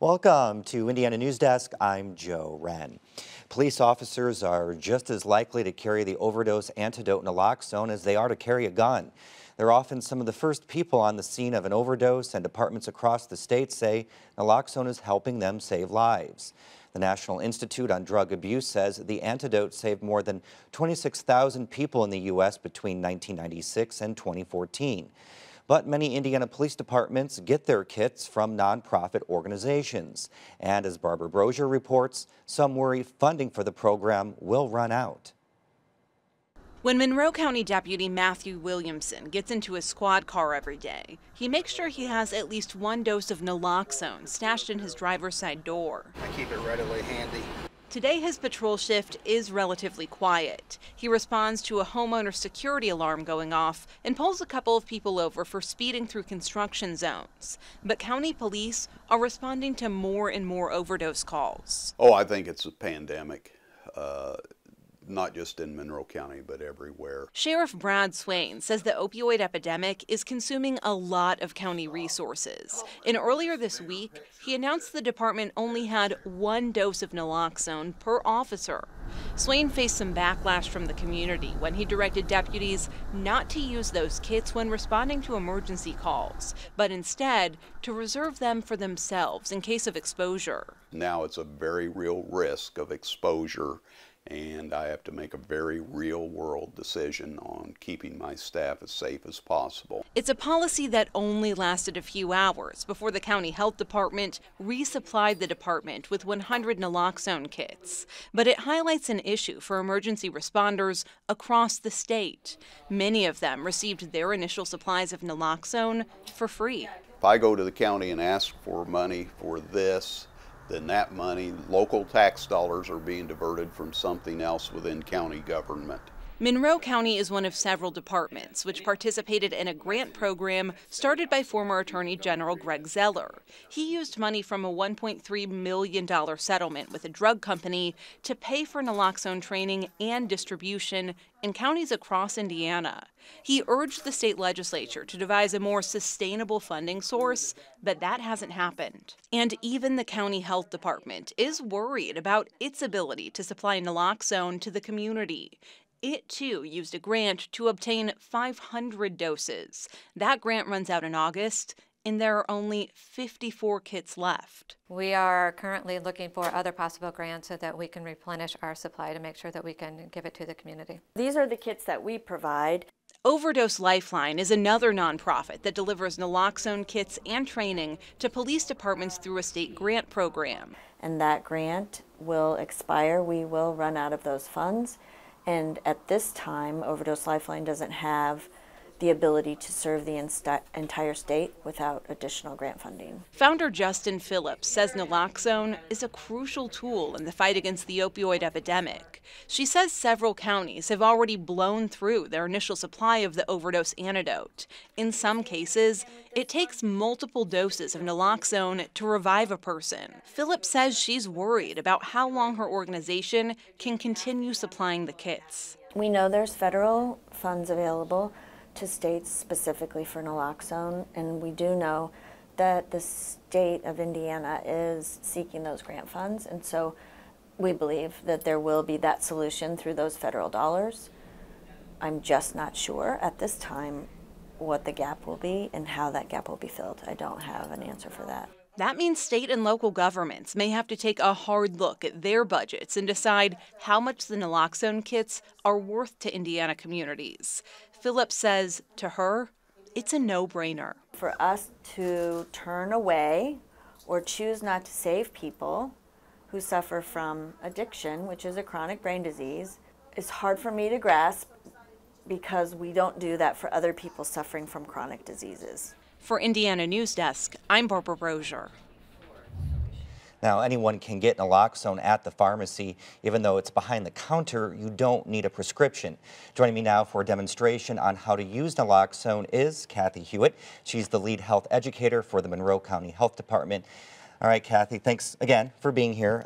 Welcome to Indiana News Desk. I'm Joe Wren. Police officers are just as likely to carry the overdose antidote naloxone as they are to carry a gun. They're often some of the first people on the scene of an overdose, and departments across the state say naloxone is helping them save lives. The National Institute on Drug Abuse says the antidote saved more than 26,000 people in the U.S. between 1996 and 2014. But many Indiana police departments get their kits from nonprofit organizations. And as Barbara Brosier reports, some worry funding for the program will run out. When Monroe County Deputy Matthew Williamson gets into his squad car every day, he makes sure he has at least one dose of naloxone stashed in his driver's side door. I keep it readily handy. Today, his patrol shift is relatively quiet. He responds to a homeowner's security alarm going off and pulls a couple of people over for speeding through construction zones. But county police are responding to more and more overdose calls. Oh, I think it's a pandemic. Not just in Monroe County, but everywhere. Sheriff Brad Swain says the opioid epidemic is consuming a lot of county resources. And earlier this week, he announced the department only had one dose of naloxone per officer. Swain faced some backlash from the community when he directed deputies not to use those kits when responding to emergency calls, but instead to reserve them for themselves in case of exposure. Now it's a very real risk of exposure, and I have to make a very real-world decision on keeping my staff as safe as possible. It's a policy that only lasted a few hours before the county health department resupplied the department with 100 naloxone kits. But it highlights an issue for emergency responders across the state. Many of them received their initial supplies of naloxone for free. If I go to the county and ask for money for this, then that money, local tax dollars, are being diverted from something else within county government. Monroe County is one of several departments which participated in a grant program started by former Attorney General Greg Zeller. He used money from a $1.3 million settlement with a drug company to pay for naloxone training and distribution in counties across Indiana. He urged the state legislature to devise a more sustainable funding source, but that hasn't happened. And even the county health department is worried about its ability to supply naloxone to the community. It, too, used a grant to obtain 500 doses. That grant runs out in August, and there are only 54 kits left. We are currently looking for other possible grants so that we can replenish our supply to make sure that we can give it to the community. These are the kits that we provide. Overdose Lifeline is another nonprofit that delivers naloxone kits and training to police departments through a state grant program. And that grant will expire. We will run out of those funds. And at this time, Overdose Lifeline doesn't have the ability to serve the entire state without additional grant funding. Founder Justin Phillips says naloxone is a crucial tool in the fight against the opioid epidemic. She says several counties have already blown through their initial supply of the overdose antidote. In some cases, it takes multiple doses of naloxone to revive a person. Phillips says she's worried about how long her organization can continue supplying the kits. We know there's federal funds available to states specifically for naloxone, and we do know that the state of Indiana is seeking those grant funds, and so we believe that there will be that solution through those federal dollars. I'm just not sure at this time what the gap will be and how that gap will be filled. I don't have an answer for that. That means state and local governments may have to take a hard look at their budgets and decide how much the naloxone kits are worth to Indiana communities. Phillips says, to her, it's a no-brainer. For us to turn away or choose not to save people who suffer from addiction, which is a chronic brain disease, is hard for me to grasp because we don't do that for other people suffering from chronic diseases. For Indiana News Desk, I'm Barbara Brosier. Now, anyone can get naloxone at the pharmacy. Even though it's behind the counter, you don't need a prescription. Joining me now for a demonstration on how to use naloxone is Kathy Hewitt. She's the lead health educator for the Monroe County Health Department. All right, Kathy, thanks again for being here.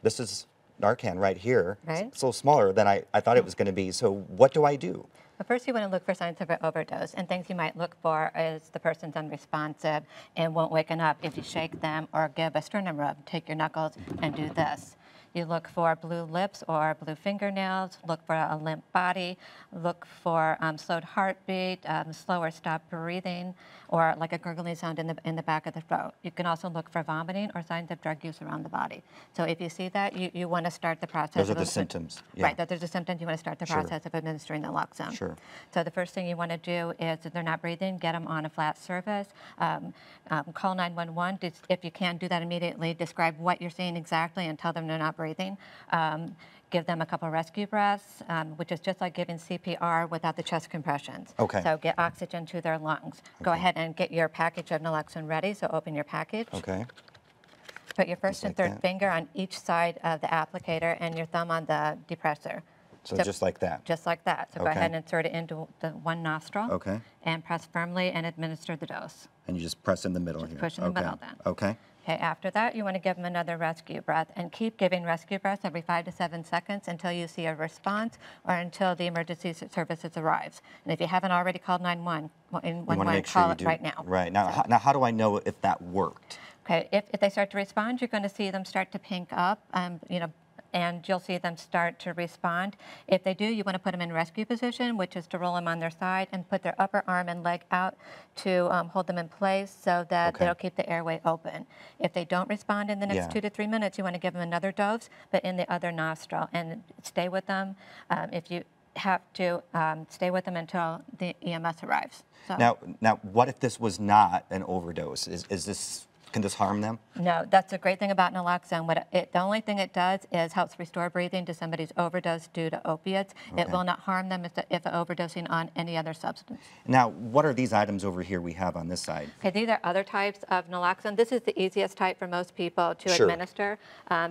This is Narcan right here. Right. It's a little smaller than I thought it was going to be. So what do I do? But first, you want to look for signs of an overdose, and things you might look for is the person's unresponsive and won't waken up if you shake them or give a sternum rub. Take your knuckles and do this. You look for blue lips or blue fingernails, look for a limp body, look for slowed heartbeat, slow or stop breathing, or like a gurgling sound in the back of the throat. You can also look for vomiting or signs of drug use around the body. So if you see that, you want to start the process. Those are the symptoms. Yeah. Right, those are the symptoms. You want to start the process of administering the naloxone. Sure. So the first thing you want to do is, if they're not breathing, get them on a flat surface. Call 911. If you can't do that immediately, describe what you're seeing exactly and tell them they're not breathing. Give them a couple rescue breaths, which is just like giving CPR without the chest compressions. Okay. So get oxygen to their lungs. Go ahead and get your package of naloxone ready. So open your package. Okay. Put your first and like third that. finger on each side of the applicator and your thumb on the depressor. So just like that. Just like that. So go Okay. ahead and insert it into the one nostril. Okay. And press firmly and administer the dose. And you just press in the middle here. Push in the middle then. Okay. Okay, after that, you want to give them another rescue breath and keep giving rescue breaths every 5 to 7 seconds until you see a response or until the emergency services arrives. And if you haven't already called 911, call it right now. Right. Now, now, how do I know if that worked? Okay, if they start to respond, you're going to see them start to pink up, and you'll see them start to respond. If they do, you want to put them in rescue position, which is to roll them on their side and put their upper arm and leg out to hold them in place so that they'll keep the airway open. If they don't respond in the next 2 to 3 minutes, you want to give them another dose, but in the other nostril, and stay with them. If you have to, stay with them until the EMS arrives. So. Now, what if this was not an overdose? Can this harm them? No, that's the great thing about naloxone. The only thing it does is helps restore breathing to somebody's overdose due to opiates. Okay. It will not harm them if they're overdosing on any other substance. Now, what are these items over here we have on this side? Okay, these are other types of naloxone. This is the easiest type for most people to administer.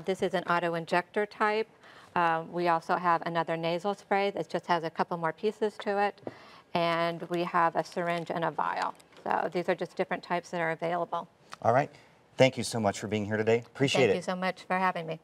This is an auto-injector type. We also have another nasal spray that just has a couple more pieces to it. And we have a syringe and a vial. So these are just different types that are available. All right. Thank you so much for being here today. Appreciate it. Thank you so much for having me.